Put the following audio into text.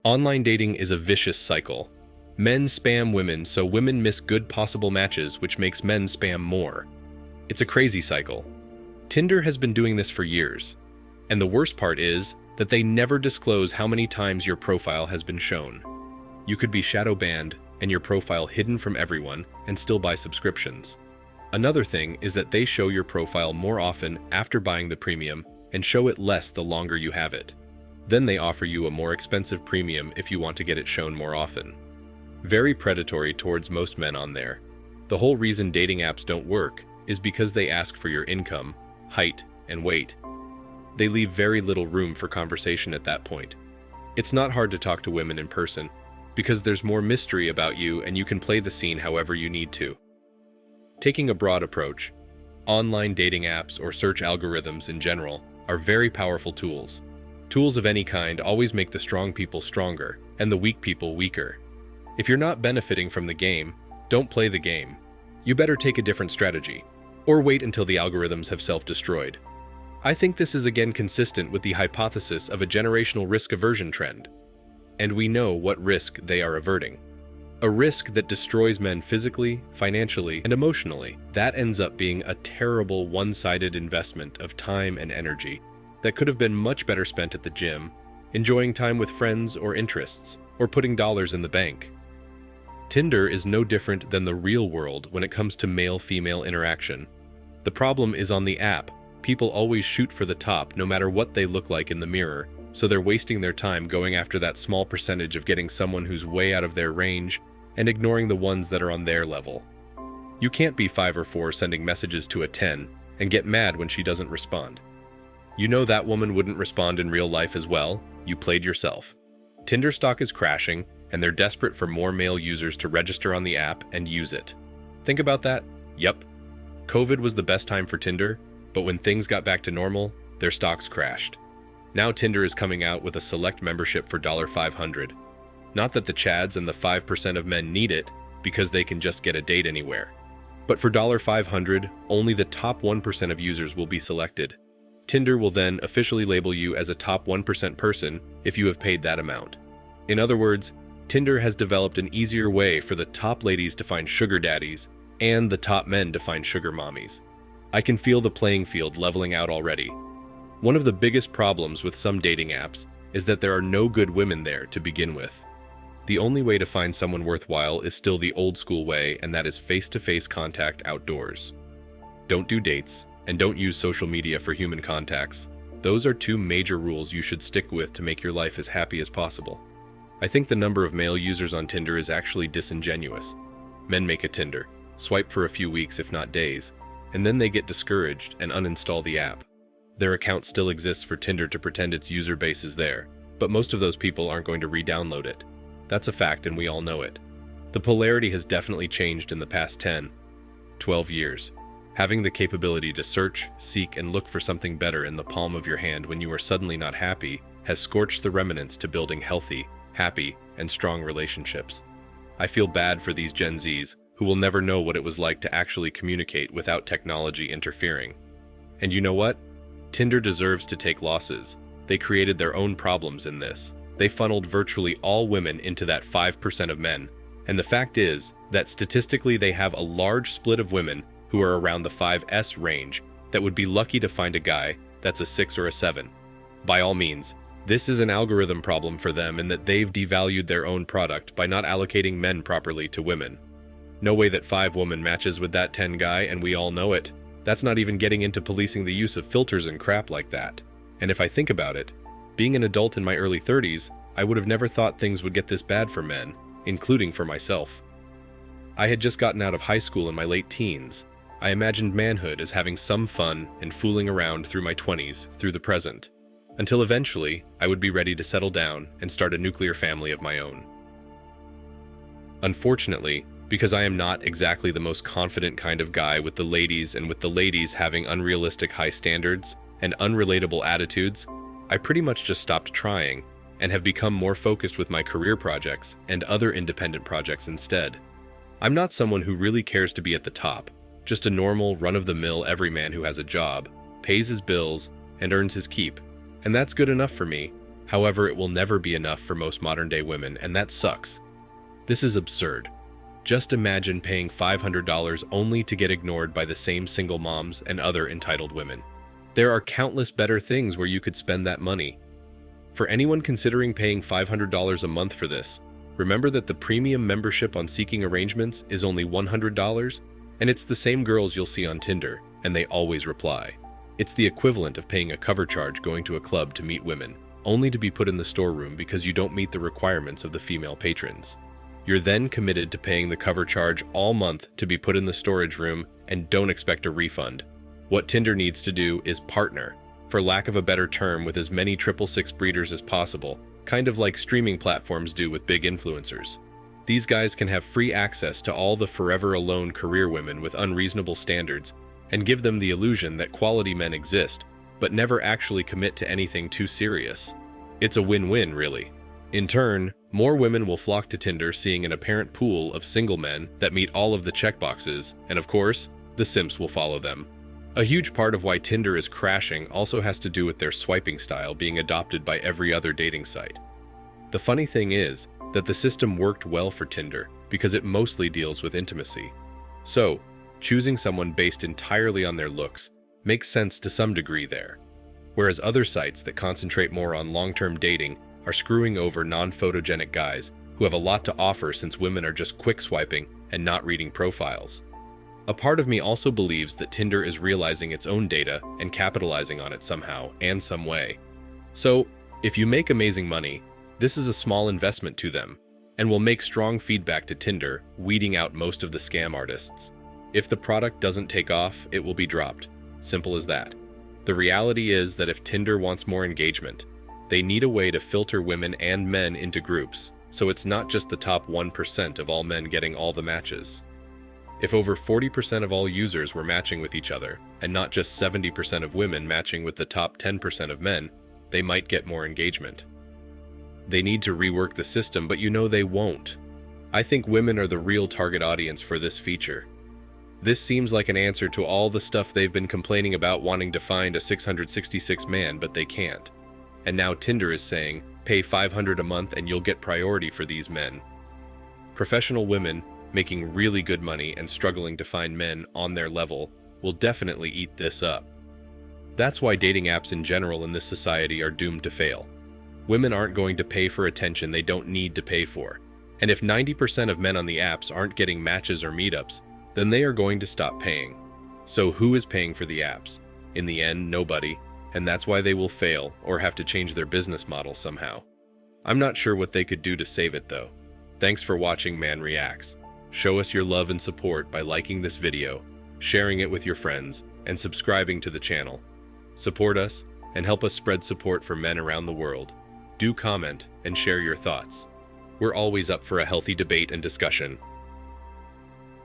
Online dating is a vicious cycle. Men spam women, so women miss good possible matches, which makes men spam more. It's a crazy cycle. Tinder has been doing this for years. And the worst part is that they never disclose how many times your profile has been shown. You could be shadow banned and your profile hidden from everyone and still buy subscriptions. Another thing is that they show your profile more often after buying the premium and show it less the longer you have it. Then they offer you a more expensive premium if you want to get it shown more often. Very predatory towards most men on there. The whole reason dating apps don't work is because they ask for your income, height, and weight. They leave very little room for conversation at that point. It's not hard to talk to women in person because there's more mystery about you and you can play the scene however you need to. Taking a broad approach, online dating apps or search algorithms in general are very powerful tools. Tools of any kind always make the strong people stronger and the weak people weaker. If you're not benefiting from the game, don't play the game. You better take a different strategy, or wait until the algorithms have self-destroyed. I think this is again consistent with the hypothesis of a generational risk aversion trend. And we know what risk they are averting. A risk that destroys men physically, financially, and emotionally. That ends up being a terrible one-sided investment of time and energy that could have been much better spent at the gym, enjoying time with friends or interests, or putting dollars in the bank. Tinder is no different than the real world when it comes to male-female interaction. The problem is on the app. People always shoot for the top no matter what they look like in the mirror, so they're wasting their time going after that small percentage of getting someone who's way out of their range and ignoring the ones that are on their level. You can't be 5 or 4 sending messages to a 10 and get mad when she doesn't respond. You know that woman wouldn't respond in real life as well. You played yourself. Tinder stock is crashing, and they're desperate for more male users to register on the app and use it. Think about that? Yup. COVID was the best time for Tinder, but when things got back to normal, their stocks crashed. Now Tinder is coming out with a select membership for $500. Not that the Chads and the 5% of men need it, because they can just get a date anywhere. But for $500, only the top 1% of users will be selected. Tinder will then officially label you as a top 1% person if you have paid that amount. In other words, Tinder has developed an easier way for the top ladies to find sugar daddies and the top men to find sugar mommies. I can feel the playing field leveling out already. One of the biggest problems with some dating apps is that there are no good women there to begin with. The only way to find someone worthwhile is still the old school way, and that is face-to-face contact outdoors. Don't do dates, and don't use social media for human contacts. Those are 2 major rules you should stick with to make your life as happy as possible. I think the number of male users on Tinder is actually disingenuous. Men make a Tinder, swipe for a few weeks if not days, and then they get discouraged and uninstall the app. Their account still exists for Tinder to pretend its user base is there, but most of those people aren't going to re-download it. That's a fact and we all know it. The polarity has definitely changed in the past 10, 12 years. Having the capability to search, seek, and look for something better in the palm of your hand when you are suddenly not happy has scorched the remnants to building healthy, happy, and strong relationships. I feel bad for these Gen Zs who will never know what it was like to actually communicate without technology interfering. And you know what? Tinder deserves to take losses. They created their own problems in this. They funneled virtually all women into that 5% of men. And the fact is that statistically they have a large split of women who are around the 5S range that would be lucky to find a guy that's a 6 or a 7. By all means, this is an algorithm problem for them in that they've devalued their own product by not allocating men properly to women. No way that 5 women matches with that 10 guy, and we all know it. That's not even getting into policing the use of filters and crap like that. And if I think about it, being an adult in my early 30s, I would have never thought things would get this bad for men, including for myself. I had just gotten out of high school in my late teens. I imagined manhood as having some fun and fooling around through my 20s, through the present, until eventually I would be ready to settle down and start a nuclear family of my own. Unfortunately, because I am not exactly the most confident kind of guy with the ladies and with the ladies having unrealistic high standards and unrelatable attitudes, I pretty much just stopped trying and have become more focused with my career projects and other independent projects instead. I'm not someone who really cares to be at the top, just a normal, run-of-the-mill everyman who has a job, pays his bills, and earns his keep. And that's good enough for me. However, it will never be enough for most modern-day women, and that sucks. This is absurd. Just imagine paying $500 only to get ignored by the same single moms and other entitled women. There are countless better things where you could spend that money. For anyone considering paying $500 a month for this, remember that the premium membership on Seeking Arrangements is only $100, and it's the same girls you'll see on Tinder, and they always reply. It's the equivalent of paying a cover charge going to a club to meet women, only to be put in the storeroom because you don't meet the requirements of the female patrons. You're then committed to paying the cover charge all month to be put in the storage room and don't expect a refund. What Tinder needs to do is partner, for lack of a better term, with as many 666 breeders as possible, kind of like streaming platforms do with big influencers. These guys can have free access to all the forever alone career women with unreasonable standards and give them the illusion that quality men exist, but never actually commit to anything too serious. It's a win-win, really. In turn, more women will flock to Tinder seeing an apparent pool of single men that meet all of the checkboxes, and of course, the simps will follow them. A huge part of why Tinder is crashing also has to do with their swiping style being adopted by every other dating site. The funny thing is that the system worked well for Tinder because it mostly deals with intimacy. So, choosing someone based entirely on their looks makes sense to some degree there. Whereas other sites that concentrate more on long-term dating are screwing over non-photogenic guys who have a lot to offer since women are just quick swiping and not reading profiles. A part of me also believes that Tinder is realizing its own data and capitalizing on it somehow and some way. So, if you make amazing money, this is a small investment to them, and will make strong feedback to Tinder, weeding out most of the scam artists. If the product doesn't take off, it will be dropped. Simple as that. The reality is that if Tinder wants more engagement, they need a way to filter women and men into groups, so it's not just the top 1% of all men getting all the matches. If over 40% of all users were matching with each other, and not just 70% of women matching with the top 10% of men, they might get more engagement. They need to rework the system, but you know they won't. I think women are the real target audience for this feature. This seems like an answer to all the stuff they've been complaining about wanting to find a 666 man, but they can't. And now Tinder is saying, pay $500 a month and you'll get priority for these men. Professional women, making really good money and struggling to find men on their level, will definitely eat this up. That's why dating apps in general in this society are doomed to fail. Women aren't going to pay for attention they don't need to pay for. And if 90% of men on the apps aren't getting matches or meetups, then they are going to stop paying. So who is paying for the apps? In the end, nobody, and that's why they will fail or have to change their business model somehow. I'm not sure what they could do to save it though. Thanks for watching Man Reacts. Show us your love and support by liking this video, sharing it with your friends, and subscribing to the channel. Support us and help us spread support for men around the world. Do comment and share your thoughts. We're always up for a healthy debate and discussion.